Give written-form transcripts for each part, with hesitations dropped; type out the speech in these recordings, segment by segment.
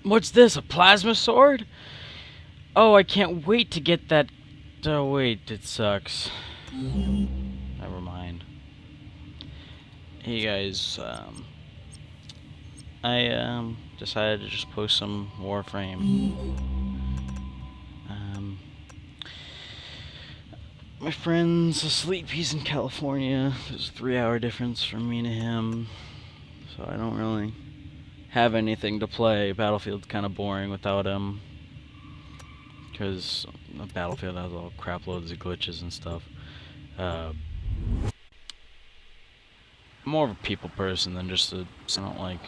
What's this? A plasma sword? Oh, I can't wait to get that. Oh, wait, it sucks. Never mind. Hey guys, I decided to just post some Warframe. My friend's asleep. He's in California. There's a 3-hour difference from me to him, so I don't really have anything to play. Battlefield's kind of boring without him, because the Battlefield has all crap loads of glitches and stuff. I'm more of a people person than just a. I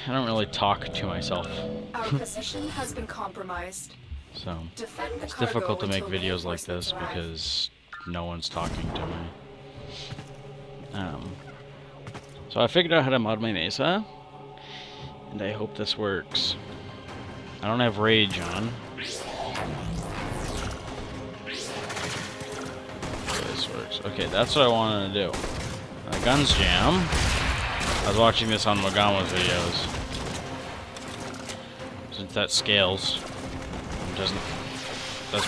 don't really talk to myself. Our position has been compromised. So Defend the it's difficult to make cargo until videos like this reinforcements arrive. because no one's talking to me. So I figured out how to mod my Mesa, and I hope this works. I don't have Rage on. This works. Okay, that's what I wanted to do. Guns jam. I was watching this on Magama's videos. Since that scales, it doesn't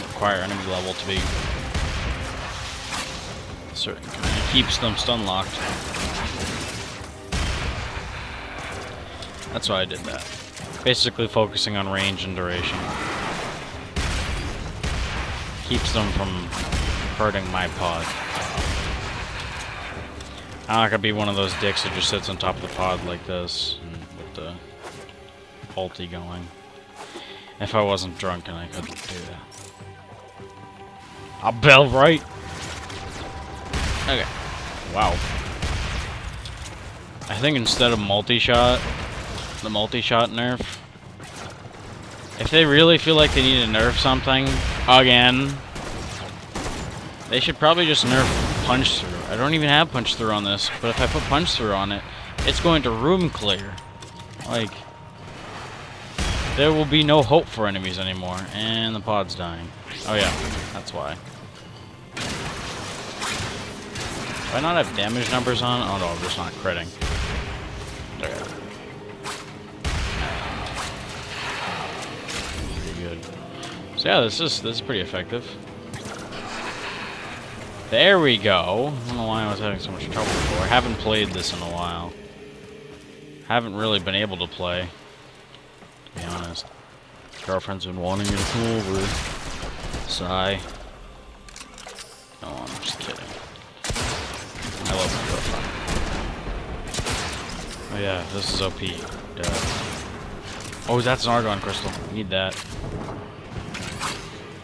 require enemy level to be certain. It keeps them stun locked. That's why I did that. Basically focusing on range and duration. Keeps them from hurting my pod. I'm not gonna be one of those dicks that just sits on top of the pod like this and with the ulti going. If I wasn't drunk and I couldn't do that. I'll bell right. Okay. Wow. I think instead of multi-shot, the multi-shot nerf, if they really feel like they need to nerf something again, they should probably just nerf punch through. I don't even have punch through on this, but if I put punch through on it, it's going to room clear. Like, there will be no hope for enemies anymore, and the pod's dying. Oh yeah, that's why. Do I not have damage numbers on? Oh no, I'm just not critting. Okay. Good. So yeah, this is pretty effective. There we go. I don't know why I was having so much trouble before. I haven't played this in a while. Haven't really been able to play, to be honest. Girlfriend's been wanting me to come over. Sigh. No, I'm just kidding. I love my girlfriend. Oh yeah, this is OP. Duh. Oh, that's an Argon crystal. Need that.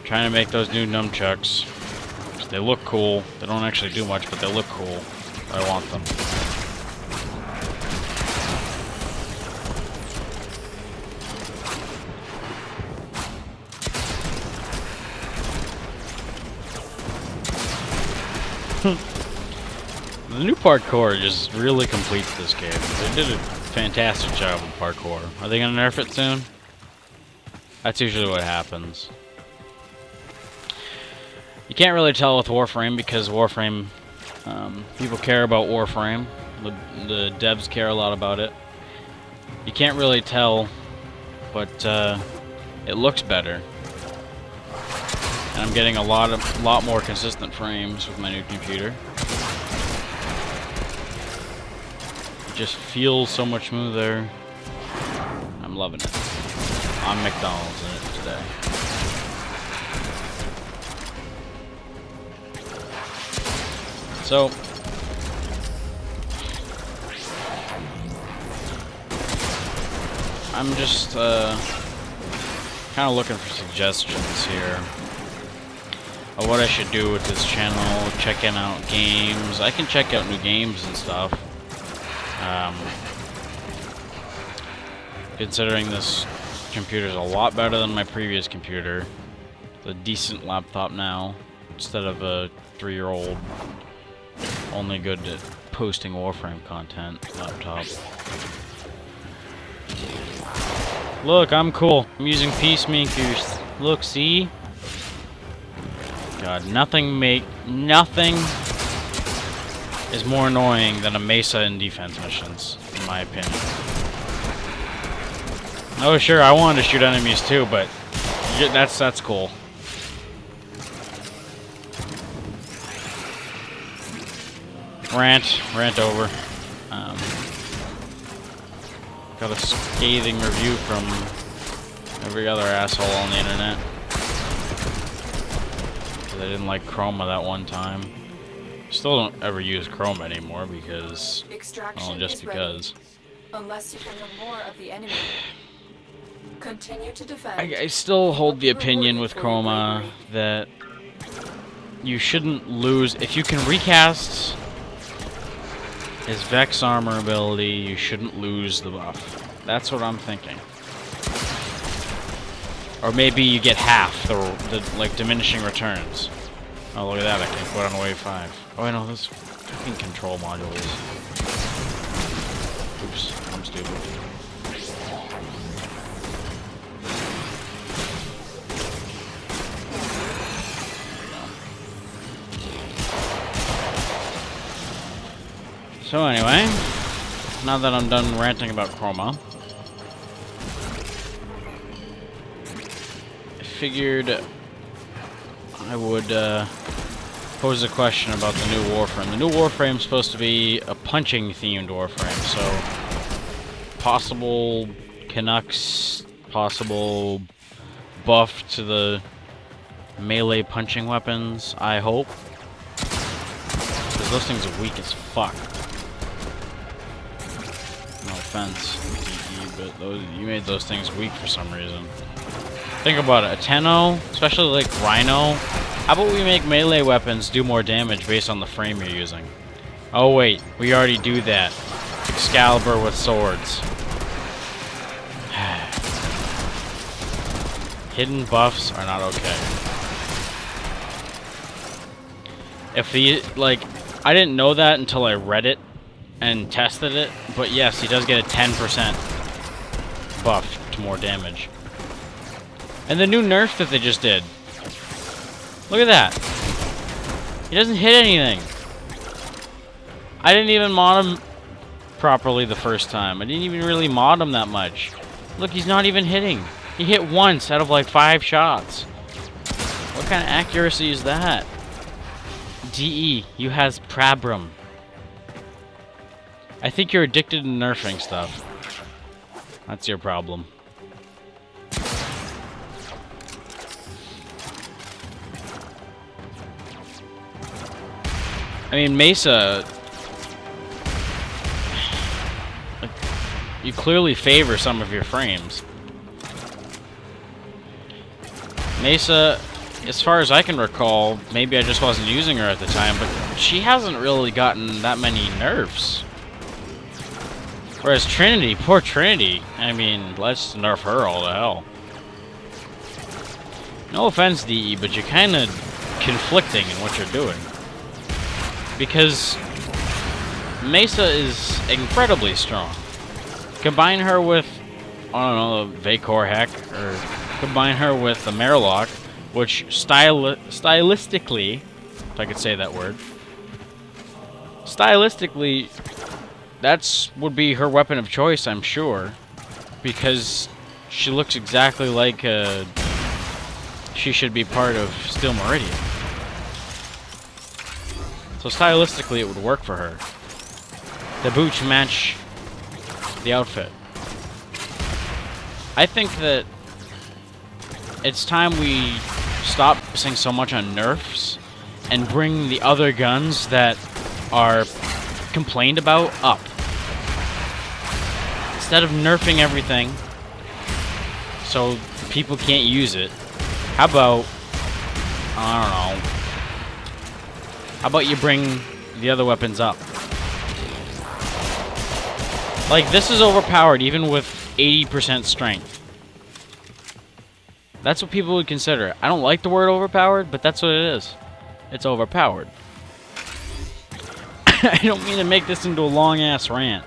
Trying to make those new nunchucks. They look cool. They don't actually do much, but they look cool. I want them. The new parkour just really completes this game. They did a fantastic job with parkour. Are they gonna nerf it soon? That's usually what happens. You can't really tell with Warframe because Warframe, people care about Warframe. The devs care a lot about it. You can't really tell, but it looks better. And I'm getting a lot more consistent frames with my new computer. It just feels so much smoother. I'm loving it. I'm McDonald's in it today. So, I'm just kind of looking for suggestions here of what I should do with this channel, checking out games. I can check out new games and stuff. Considering this computer is a lot better than my previous computer. It's a decent laptop now, instead of a 3-year-old only good at posting Warframe content laptop. Look, I'm cool. I'm using peacemakers. Look, see? God, nothing is more annoying than a Mesa in defense missions, in my opinion. Oh sure, I wanted to shoot enemies too, but that's cool. Rant over. Got a scathing review from every other asshole on the internet. Because I didn't like Chroma that one time. Still don't ever use Chroma anymore because, well, just because. Unless you can know more of the enemy. Continue to defend. I still hold the opinion with Chroma that you shouldn't lose. If you can recast his Vex armor ability, you shouldn't lose the buff. That's what I'm thinking. Or maybe you get half the like diminishing returns. Oh, look at that! I can put on wave 5. Oh, I know this fucking control modules. Oops, I'm stupid. So anyway, now that I'm done ranting about Chroma, I figured I would pose a question about the new Warframe. The new Warframe is supposed to be a punching-themed Warframe, so possible Canucks, possible buff to the melee punching weapons, I hope. Because those things are weak as fuck. No offense, DE, but you made those things weak for some reason. Think about it, a Tenno, especially like Rhino. How about we make melee weapons do more damage based on the frame you're using? Oh wait, we already do that. Excalibur with swords. Hidden buffs are not okay. If he, like, I didn't know that until I read it and tested it, but yes, he does get a 10% buff to more damage. And the new nerf that they just did. Look at that. He doesn't hit anything. I didn't even mod him properly the first time. I didn't even really mod him that much. Look, he's not even hitting. He hit once out of like 5 shots. What kind of accuracy is that? DE, you has Prabram. I think you're addicted to nerfing stuff. That's your problem. I mean, Mesa, you clearly favor some of your frames. Mesa, as far as I can recall, maybe I just wasn't using her at the time, but she hasn't really gotten that many nerfs. Whereas Trinity, poor Trinity, I mean, let's nerf her all to hell. No offense, DE, but you're kind of conflicting in what you're doing. Because Mesa is incredibly strong. Combine her with, I don't know, Vacor Heck, or combine her with the Merlock, which stylistically, if I could say that word, stylistically, would be her weapon of choice, I'm sure, because she looks exactly like she should be part of Steel Meridian. So stylistically, it would work for her. The boots match the outfit. I think that it's time we stop focusing so much on nerfs and bring the other guns that are complained about up. Instead of nerfing everything so people can't use it, how about, I don't know, how about you bring the other weapons up? Like, this is overpowered even with 80% strength. That's what people would consider. I don't like the word overpowered, but that's what it is. It's overpowered. I don't mean to make this into a long-ass rant,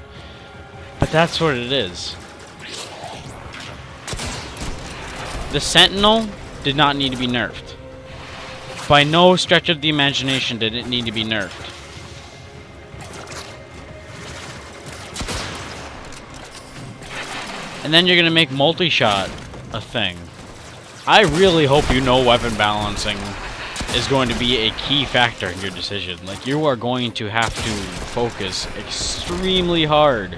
but that's what it is. The Sentinel did not need to be nerfed. By no stretch of the imagination did it need to be nerfed. And then you're gonna make multi-shot a thing. I really hope you know weapon balancing is going to be a key factor in your decision. Like, you are going to have to focus extremely hard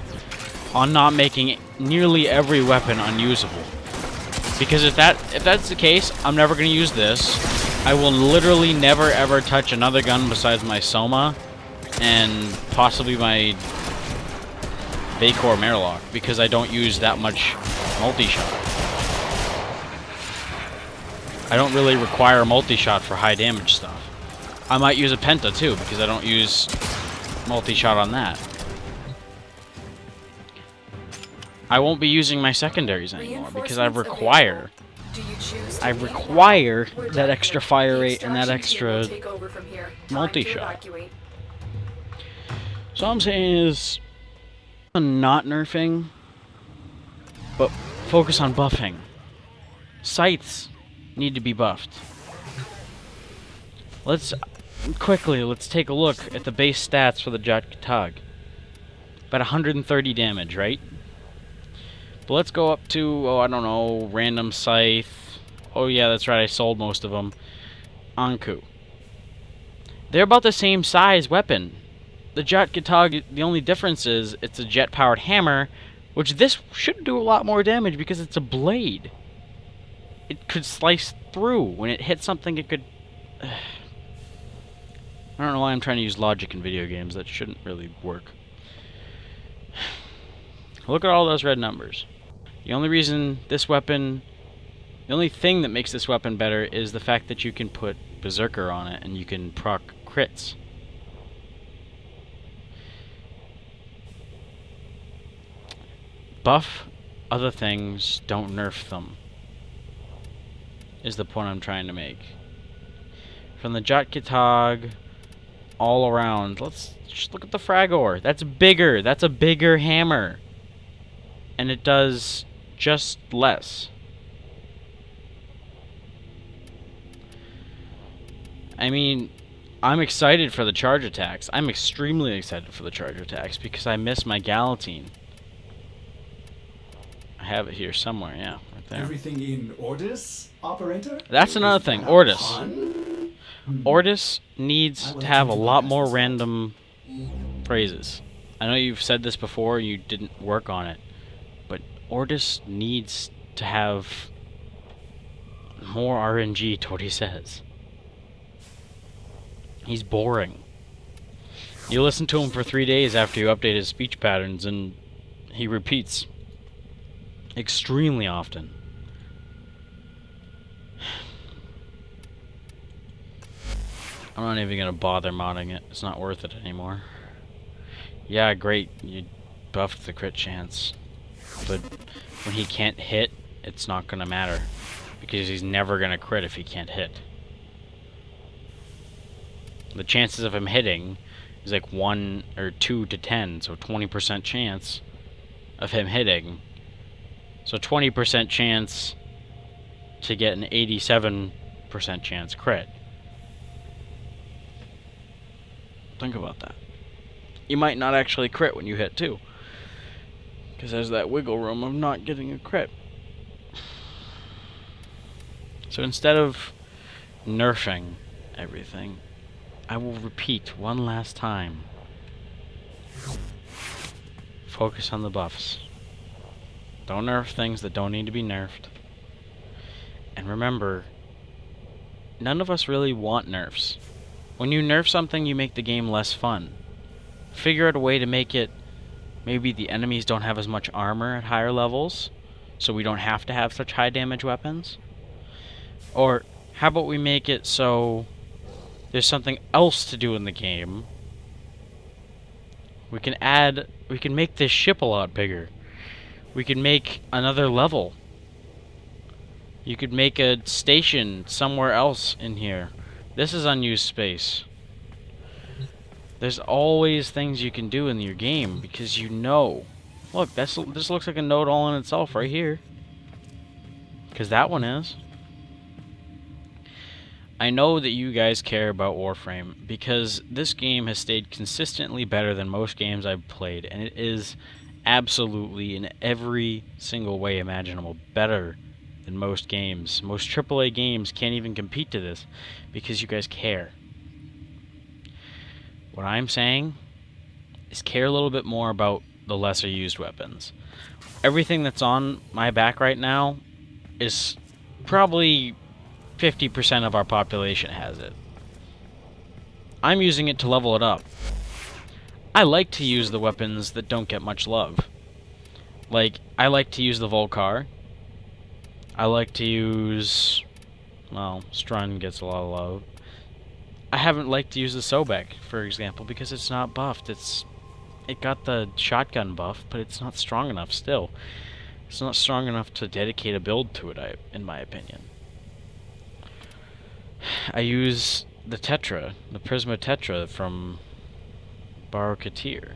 on not making nearly every weapon unusable. Because if that's the case, I'm never going to use this. I will literally never ever touch another gun besides my Soma and possibly my Baycore Merlock, because I don't use that much multi-shot. I don't really require multi-shot for high damage stuff. I might use a Penta too, because I don't use multi-shot on that. I won't be using my secondaries anymore, because I require that extra fire rate and that extra multi-shot. So all I'm saying is, not nerfing, but focus on buffing. Sights need to be buffed. Let's take a look at the base stats for the Jat-Katag. About 130 damage, right? But let's go up to, oh, I don't know, random scythe. Oh yeah, that's right, I sold most of them. Anku. They're about the same size weapon. The Jat-Katag, the only difference is it's a jet-powered hammer, which this should do a lot more damage because it's a blade. It could slice through. When it hits something, it could... I don't know why I'm trying to use logic in video games. That shouldn't really work. Look at all those red numbers. The only reason this weapon... The only thing that makes this weapon better is the fact that you can put Berserker on it and you can proc crits. Buff other things, don't nerf them, is the point I'm trying to make. From the Jat-Katag all around, let's just look at the Fragor. That's bigger. That's a bigger hammer. And it does just less. I mean, I'm excited for the charge attacks. I'm extremely excited for the charge attacks because I miss my Galatine. I have it here somewhere, yeah, right there. Everything in Ordis, operator? That's another thing, Ordis. Ordis needs to have a lot more random phrases. I know you've said this before, you didn't work on it, but Ordis needs to have more RNG to what he says. He's boring. You listen to him for 3 days after you update his speech patterns and he repeats extremely often. I'm not even gonna bother modding it. It's not worth it anymore. Yeah, great, you buffed the crit chance. But when he can't hit, it's not gonna matter. Because he's never gonna crit if he can't hit. The chances of him hitting is like 1 or 2 to 10, so 20% chance of him hitting. So 20% chance to get an 87% chance crit. Think about that. You might not actually crit when you hit too, because there's that wiggle room of not getting a crit. So instead of nerfing everything, I will repeat one last time. Focus on the buffs. Don't nerf things that don't need to be nerfed. And remember, none of us really want nerfs. When you nerf something, you make the game less fun. Figure out a way to make it, maybe the enemies don't have as much armor at higher levels, so we don't have to have such high damage weapons. Or how about we make it so there's something else to do in the game. We can make this ship a lot bigger. We can make another level. You could make a station somewhere else in here. This is unused space. There's always things you can do in your game because you know. Look, this looks like a node all in itself right here. Because that one is. I know that you guys care about Warframe because this game has stayed consistently better than most games I've played, and it is absolutely in every single way imaginable better than most games. Most AAA games can't even compete to this because you guys care. What I'm saying is care a little bit more about the lesser used weapons. Everything that's on my back right now is probably 50% of our population has it. I'm using it to level it up. I like to use the weapons that don't get much love. Like, I like to use the Volcar. I like to use... well, Strun gets a lot of love. I haven't liked to use the Sobek, for example, because it's not buffed. It got the shotgun buff, but it's not strong enough still. It's not strong enough to dedicate a build to it, in my opinion. I use the Tetra, the Prisma Tetra from Barokatir.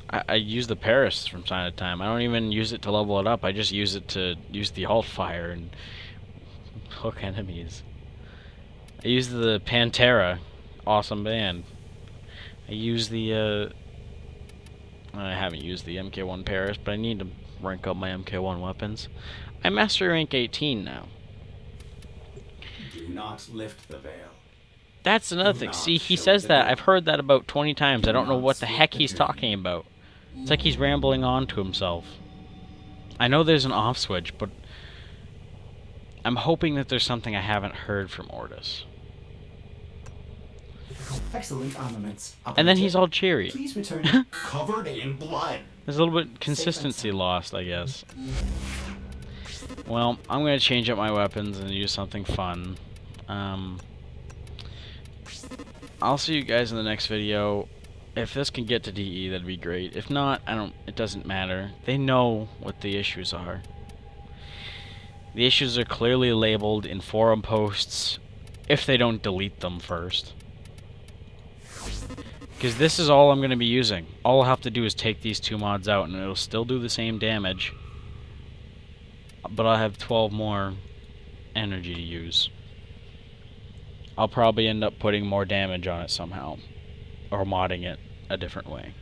I use the Paris from time to time. I don't even use it to level it up. I just use it to use the alt fire and hook enemies. I use the Pantera, awesome band. I use the I haven't used the MK1 Paris, but I need to rank up my MK1 weapons. I'm Master Rank 18 now. Do not lift the veil. That's another thing. See, he says that. I've heard that about 20 times. I don't know what the heck he's talking about. It's like he's rambling on to himself. I know there's an off switch, but I'm hoping that there's something I haven't heard from Ordis. Excellent armaments. And then he's all cheery. Please return covered in blood. There's a little bit consistency lost, I guess. Well, I'm going to change up my weapons and use something fun. I'll see you guys in the next video. If this can get to DE, that'd be great. If not, it doesn't matter. They know what the issues are. The issues are clearly labeled in forum posts if they don't delete them first. Because this is all I'm going to be using. All I'll have to do is take these two mods out and it'll still do the same damage. But I'll have 12 more energy to use. I'll probably end up putting more damage on it somehow. Or modding it a different way.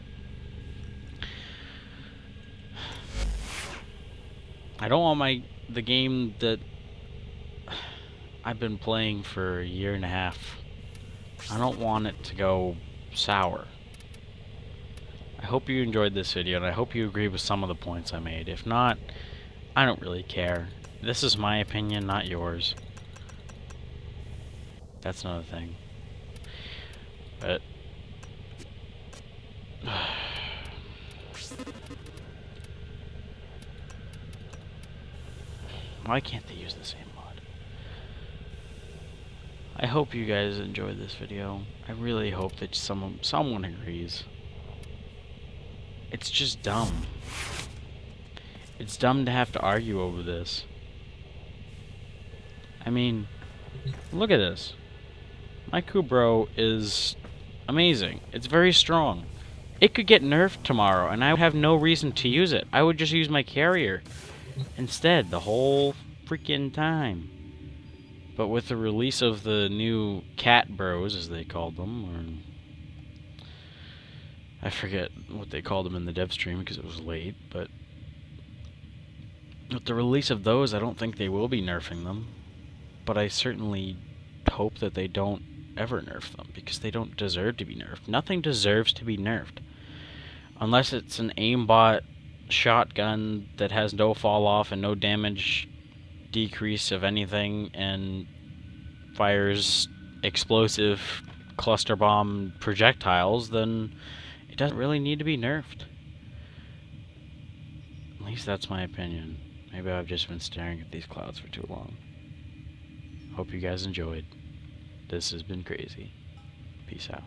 I don't want the game that I've been playing for a year and a half. I don't want it to go sour. I hope you enjoyed this video, and I hope you agree with some of the points I made. If not, I don't really care. This is my opinion, not yours. That's another thing. But why can't they use the same mod? I hope you guys enjoyed this video. I really hope that someone agrees. It's just dumb. It's dumb to have to argue over this. I mean, look at this. My Kubro is amazing. It's very strong. It could get nerfed tomorrow, and I would have no reason to use it. I would just use my carrier instead the whole freaking time. But with the release of the new Cat Bros, as they called them, or I forget what they called them in the dev stream because it was late, but with the release of those, I don't think they will be nerfing them. But I certainly hope that they don't ever nerf them, because they don't deserve to be nerfed. Nothing deserves to be nerfed. Unless it's an aimbot shotgun that has no fall off and no damage decrease of anything and fires explosive cluster bomb projectiles, then it doesn't really need to be nerfed. At least that's my opinion. Maybe I've just been staring at these clouds for too long. Hope you guys enjoyed. This has been crazy. Peace out.